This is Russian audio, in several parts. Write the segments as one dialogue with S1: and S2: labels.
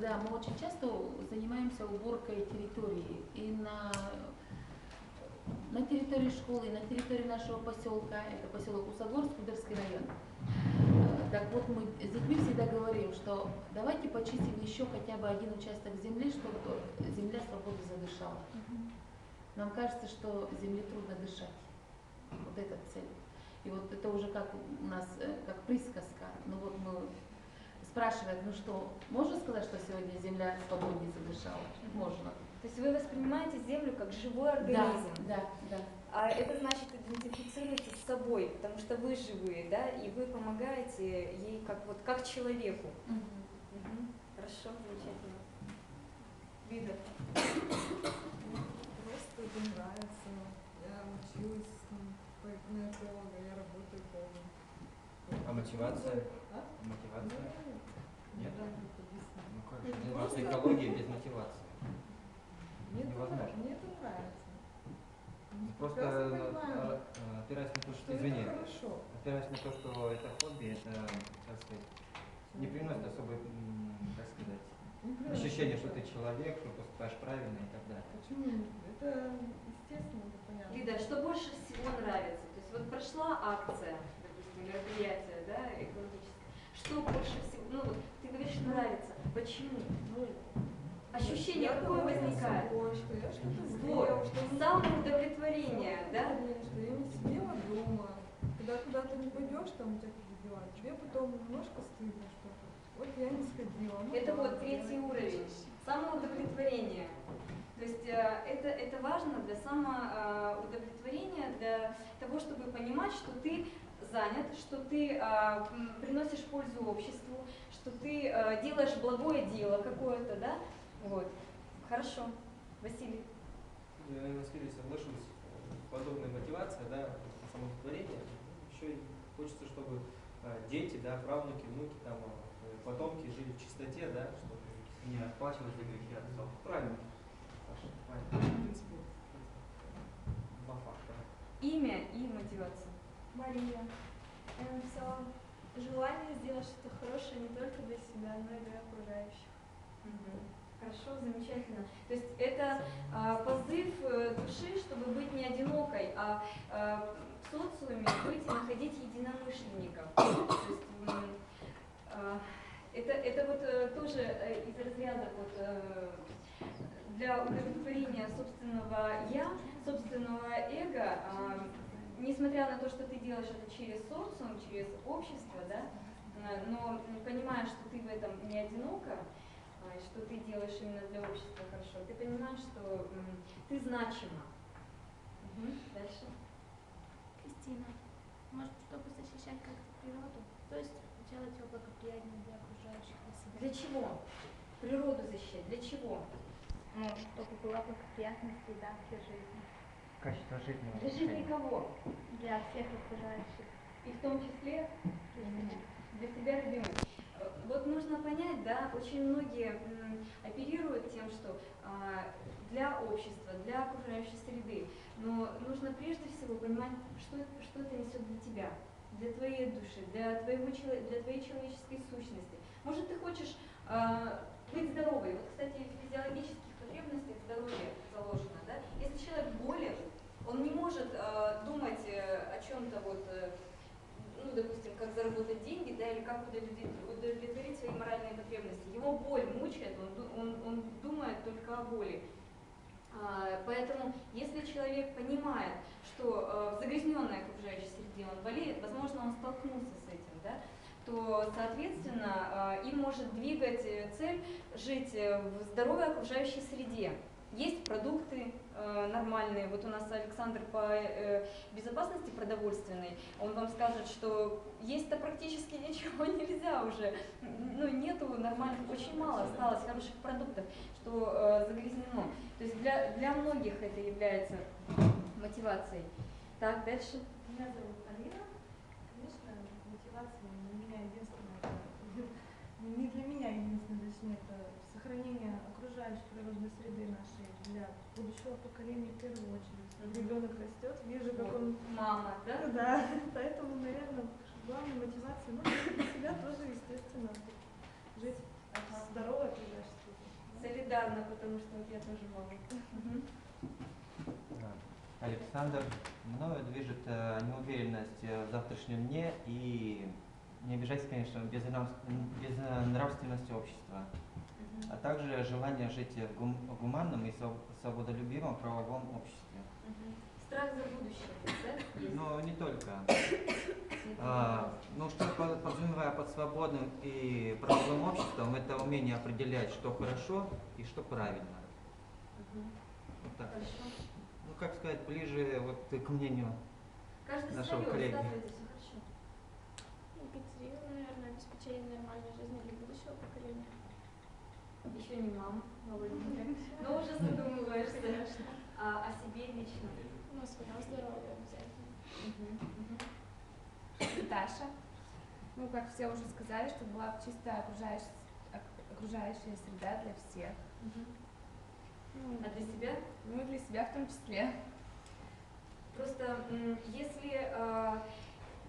S1: Да, мы очень часто занимаемся уборкой территории и на территории школы, и на территории нашего поселка, это поселок Усогорск, Кудерский район. Так вот, мы с детьми всегда говорим, что давайте почистим еще хотя бы один участок земли, чтобы земля свободно задышала. Нам кажется, что земле трудно дышать. Вот эта цель. И вот это уже как у нас, как присказка. Ну вот мы спрашивают, ну что, можно сказать, что сегодня земля свободнее задышала? Можно.
S2: То есть вы воспринимаете землю как живой организм?
S1: Да, да, да.
S2: А это значит, идентифицируете с собой, потому что вы живые, да, и вы помогаете ей как человеку. Хорошо, замечательно. Вида.
S3: Просто это нравится. Я училась на эколога, я работаю экологом.
S4: А мотивация?
S3: А?
S4: Мотивация? Нет? Ну как же,
S3: Это
S4: заниматься
S3: просто-
S4: экологией без мотивации?
S3: Мне
S4: Невозможно.
S3: это нравится.
S4: Просто
S3: Прекрасно понимаю,
S4: опираясь на то, что,
S3: что это
S4: извини,
S3: хорошо.
S4: опираясь на то, что это хобби, это, как сказать, не приносит особой, как сказать, ощущение, что ты человек, что поступаешь правильно и так далее.
S3: Почему? Это естественно, это понятно.
S2: Лида, что больше всего нравится? То есть вот прошла акция, допустим, мероприятие, да, экологическое. Что больше всего, ну вот ты говоришь нравится. Почему?
S3: Ну,
S2: Ощущение
S3: я
S2: какое
S3: довольна
S2: возникает?
S3: собой, что я что-то
S2: Вот,
S3: сделала, что я
S2: самоудовлетворение, да?
S3: что я не сидела дома. Когда куда-то не пойдешь, там у тебя какие дела, тебе потом немножко стыдно, что вот я не сходила. Ну,
S2: Это
S3: ладно,
S2: вот третий
S3: я
S2: уровень, самоудовлетворение. То есть это важно для самоудовлетворения, для того, чтобы понимать, что ты занят, что ты приносишь пользу обществу, что ты делаешь благое дело какое-то, да? Вот. Хорошо. Василий.
S5: Я, Василий, соглашусь. Подобная мотивация, да, самоудовлетворение. Еще и хочется, чтобы дети, да, правнуки, внуки, там, потомки жили в чистоте, да, чтобы
S4: Не расплачивать за грехи отцов.
S5: правильно. Саша, правильно. В принципе, два фактора.
S2: Имя и мотивация.
S6: Мария. Я написала желание сделать что-то хорошее не только для себя, но и для окружающих.
S2: Хорошо, замечательно. То есть это позыв души, чтобы быть не одинокой, а в социуме быть и находить единомышленников. То есть это вот тоже из разряда вот, для удовлетворения собственного я, собственного эго, несмотря на то, что ты делаешь это через социум, через общество, да, но понимая, что ты в этом не одинока, что ты делаешь именно для общества хорошо, ты понимаешь, что ты значима. Дальше.
S6: Кристина. Может, чтобы защищать как-то природу, то есть делать ее благоприятнее для окружающих и себя.
S2: Для чего? Природу защищать. Для чего?
S6: Ну, чтобы была благоприятная среда для жизни.
S4: Качество жизни.
S2: Для жизни кого?
S6: Для всех окружающих.
S2: И в том числе для тебя, любимый. Вот нужно понять, да, очень многие оперируют тем, что для общества, для окружающей среды, но нужно прежде всего понимать, что это несет для тебя, для твоей души, для твоей человеческой сущности. Может, ты хочешь быть здоровой. Вот, кстати, в физиологических потребностях здоровья заложено, да? Если человек болен, он не может думать о чем-то вот, ну, допустим, как заработать деньги, да, или как удовлетворить свои моральные потребности. Его боль мучает, он думает только о боли. Поэтому, если человек понимает, что в загрязненной окружающей среде он болеет, возможно, он столкнулся с этим, да, то, соответственно, им может двигать цель жить в здоровой окружающей среде. Есть продукты нормальные. Вот у нас Александр по безопасности продовольственной, он вам скажет, что есть-то практически ничего нельзя уже. Ну, нету нормальных, очень мало осталось хороших продуктов, что загрязнено. То есть для многих это является мотивацией. Так, дальше.
S7: Меня зовут Алина. Конечно, мотивация для меня единственная, не для меня единственное, точнее, это сохранение окружающей природной среды нашей для будущего поколения в первую очередь. Ребенок растет, вижу, как он...
S2: Мама, да?
S7: Да, поэтому, наверное, главная мотивация, ну, для себя тоже, естественно, жить в здоровой окружающей
S2: потому что вот я тоже мама. Мгм.
S4: Александр, мною движет неуверенность в завтрашнем дне и, не обижайся, конечно, безнравственность общества,
S2: Мгм.
S4: а также желание жить в гуманном и свободолюбивом правовом обществе.
S2: Мгм. Страх за будущее, да, есть?
S4: Но не только.
S2: Это
S4: Ну, что подразумевая под свободным и правовым обществом, это умение определять, что хорошо и что правильно.
S2: Мгм.
S4: Вот так.
S2: Хорошо.
S4: Ну, как сказать, ближе вот к мнению
S2: Каждый
S4: нашего
S2: свое,
S4: коллеги.
S2: высказывайте, все хорошо.
S6: Екатерина, наверное, обеспечение нормальной жизни для будущего поколения.
S2: Еще не мама, молоденькая, но уже задумываешься о себе лично.
S6: Ну, своего здоровья обязательно.
S2: Мгм. Мгм.
S8: Даша. Ну, как все уже сказали, чтобы была чистая окружающая среда для всех.
S2: Мгм.
S8: Ну,
S2: А для себя?
S8: ну и для себя в том числе.
S2: Просто если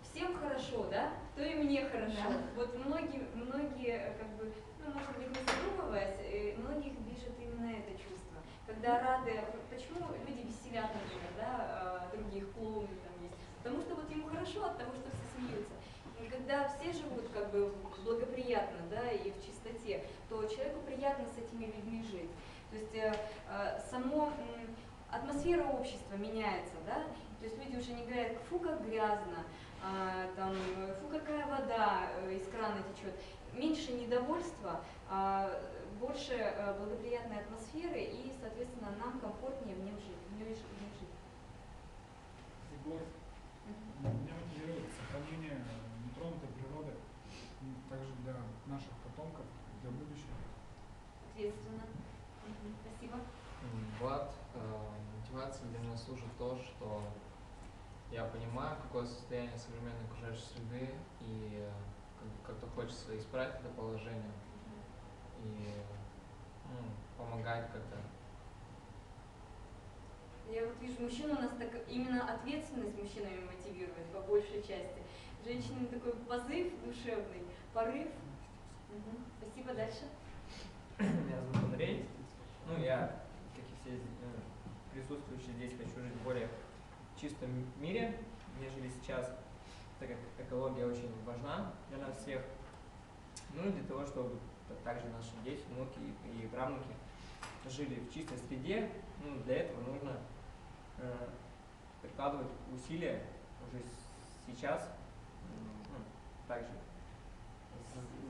S2: всем хорошо, да, то и мне хорошо.
S8: Да.
S2: Вот многие, как бы, ну, может быть, не задумываясь, многих движет именно это чувство. Когда рады, почему люди веселят, например, да, других, клоуны там есть, потому что вот ему хорошо от того, что все смеются. И когда все живут как бы благоприятно, да, и в чистоте, то человеку приятно с этими людьми жить. То есть само атмосфера общества меняется, да, то есть люди уже не говорят, фу, как грязно, там, фу, какая вода из крана течет. Меньше недовольства, больше благоприятной атмосферы и, соответственно, нам комфортнее в ней жить.
S9: Егор, меня мотивирует сохранение нетронутой природы, также для наших потомков, для будущего.
S2: Ответственно. Спасибо.
S10: Влад, мотивацией для меня служит то, что я понимаю, какое состояние современной окружающей среды, и как-то хочется исправить это положение и помогать как-то.
S2: Я вот вижу, мужчин у нас так именно ответственность мужчинами мотивирует по большей части. Женщинам такой позыв душевный, порыв. Спасибо, дальше.
S11: Меня зовут Андрей. Ну, я, как и все присутствующие здесь, хочу жить в более чистом мире, нежели сейчас, так как экология очень важна для нас всех. Ну и для того, чтобы также наши дети, внуки и правнуки жили в чистой среде, ну, для этого нужно прикладывать усилия уже сейчас, также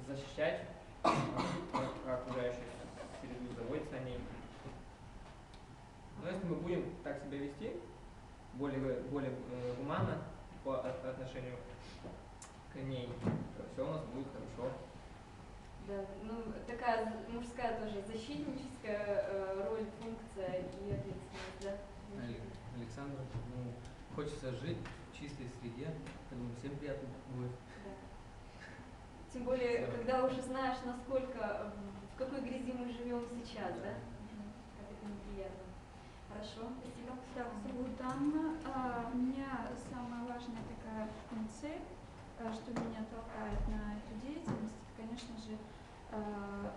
S11: защищать окружающую среду, заботиться о ней. Но если мы будем так себя вести, более гуманно по отношению к ней, то все у нас будет хорошо.
S2: Да, ну такая мужская тоже защитническая роль, функция и ответственность, да.
S12: Александр, ну, хочется жить в чистой среде, я думаю, всем приятно будет.
S2: Да. Тем более, когда уже знаешь, насколько, в какой грязи мы живем сейчас, да? Как это неприятно. Хорошо, спасибо.
S13: Так, зовут Анна. У меня самая важная такая цель, что меня толкает на эту деятельность, это, конечно же,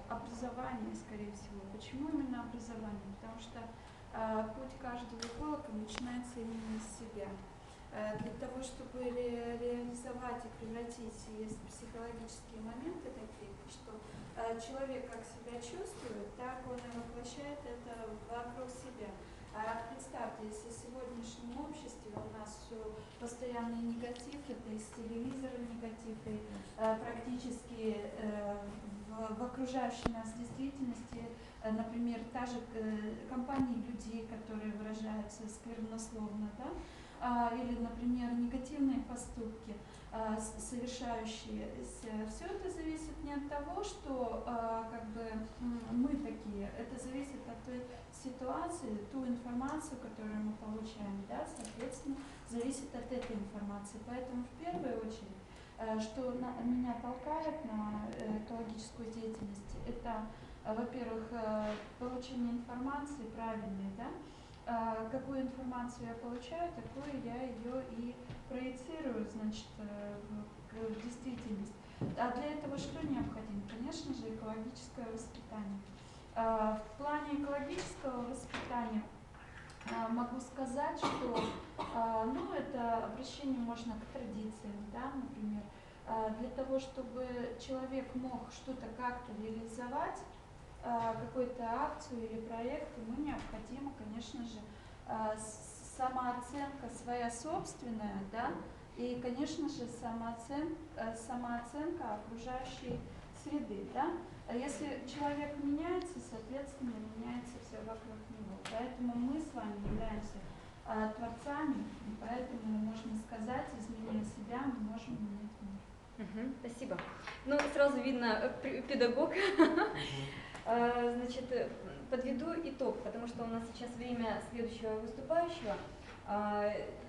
S13: образование, скорее всего. Почему именно образование? Потому что путь каждого эколога начинается именно с себя. Для того, чтобы реализовать и превратить, есть психологические моменты такие, что человек как себя чувствует, так он и воплощает это вокруг себя. Представьте, если в сегодняшнем обществе у нас все постоянный негатив, это из телевизора негатив, и практически в окружающей нас действительности, например, та же компания людей, которые выражаются сквернословно, да, или, например, негативные поступки, совершающиеся, все это зависит не от того, что как бы мы такие, это зависит от той ситуации, ту информацию, которую мы получаем, да, соответственно, зависит от этой информации. Поэтому в первую очередь, что меня толкает на экологическую деятельность, это, во-первых, получение информации правильной, да, какую информацию я получаю, такую я ее и проецирую, значит, в действительность. А для этого что необходимо? Конечно же, экологическое воспитание. В плане экологического воспитания могу сказать, что ну, это обращение можно к традициям, да, например, для того, чтобы человек мог что-то как-то реализовать, какую-то акцию или проект, ему необходимо, конечно же, самооценка своя собственная, да, и, конечно же, самооценка окружающей среды, да. А если человек меняется, соответственно, меняется все вокруг него. Поэтому мы с вами являемся творцами, и поэтому можно сказать, изменяя себя, мы можем менять мир.
S2: Спасибо. Ну, сразу видно, педагог. Значит, подведу итог, потому что у нас сейчас время следующего выступающего.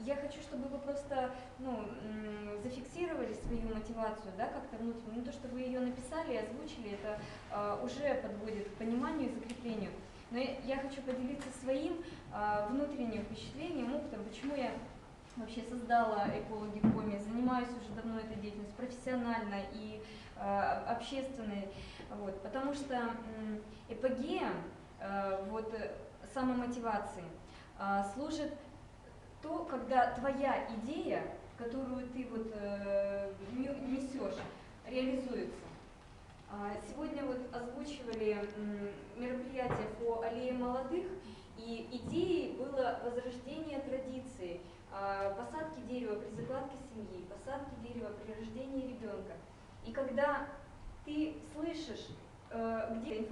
S2: Я хочу, чтобы вы просто зафиксировали свою мотивацию, да, как-то внутренне. Не то, что вы ее написали и озвучили, это уже подводит к пониманию и закреплению. Но я хочу поделиться своим внутренним впечатлением, опытом, почему я вообще создала «Экологи в коме», занимаюсь уже давно этой деятельностью, профессионально и общественной. Вот, потому что эпогея самомотивации служит то, когда твоя идея, которую ты несешь, реализуется. Сегодня озвучивали мероприятие по аллее молодых, и идеей было возрождение традиции, посадки дерева при закладке семьи, посадки дерева при рождении ребенка. И когда ты слышишь, где